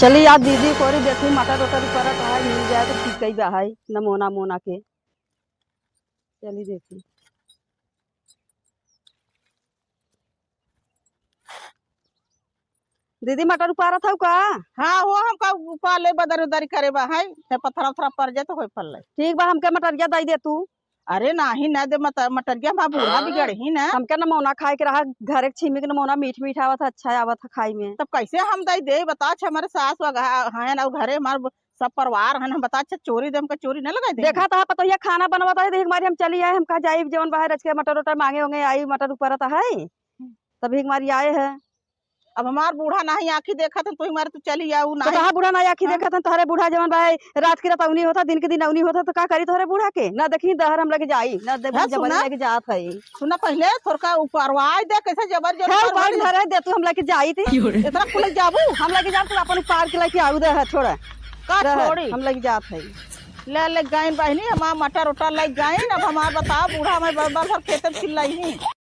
चली यार दीदी कोरी देखी मटर उटर परत है मिल जाए तो ठीक ही बा है नमोना मोना के। चली देखी दीदी मटर उपारा था का। हाँ वो हमका पाले बदर उदर करे बा है पत्थर उथरा पड़ जाए तो होय पल्ले। ठीक बा हमके मटरिया दई दे तू। अरे नाही ना दे मटरिया बा बूढ़ा बिगड़ ही ना। हमके नमोना खाए के रहा घर के छीमी के नमोना मीठ मीठ आवत है, अच्छा आवत है खाई में। तब कैसे हम दई दे बता अच्छा हमारे सास है ना घरे हमारे सब परिवार है हम बता अच्छा चोरी दे हमका चोरी न लगाई दे। देखा था पता है खाना बनवाता है देख हमारी हम चली आए हम कहा जाई जवन बाहर रच के मटर उटर मांगे होंगे आई मटर ऊपर है तभी हमारी आए है। अब हमार बूढ़ा नहीं आखी देखा तो तू हमारे तो चली आऊ तो नहीं। बूढ़ा ना आखी देखा था तोहरे बूढ़ा जवन भाई रात की रात अवनी होता दिन के दिन अवनी होता तो का करी तोहरे बूढ़ा के ना देखी दहर हम लगे जाई ना हाँ, जबरी लेके जात है। सुना पहले थोड़ा ऊपरवाई दे कैसे जबर खैर बाढ़ घर है दे तू हम लेके जाई थी इतना कुल जाबू हम लेके जात तू अपन पार के लेके आऊ दे है छोड़ा का छोड़ी हम लेके जात है। ले गए बहनी हमार मटर उटर लग गए अब हमार बताओ बूढ़ा मैं बरबर खेते चिल्लाई ही।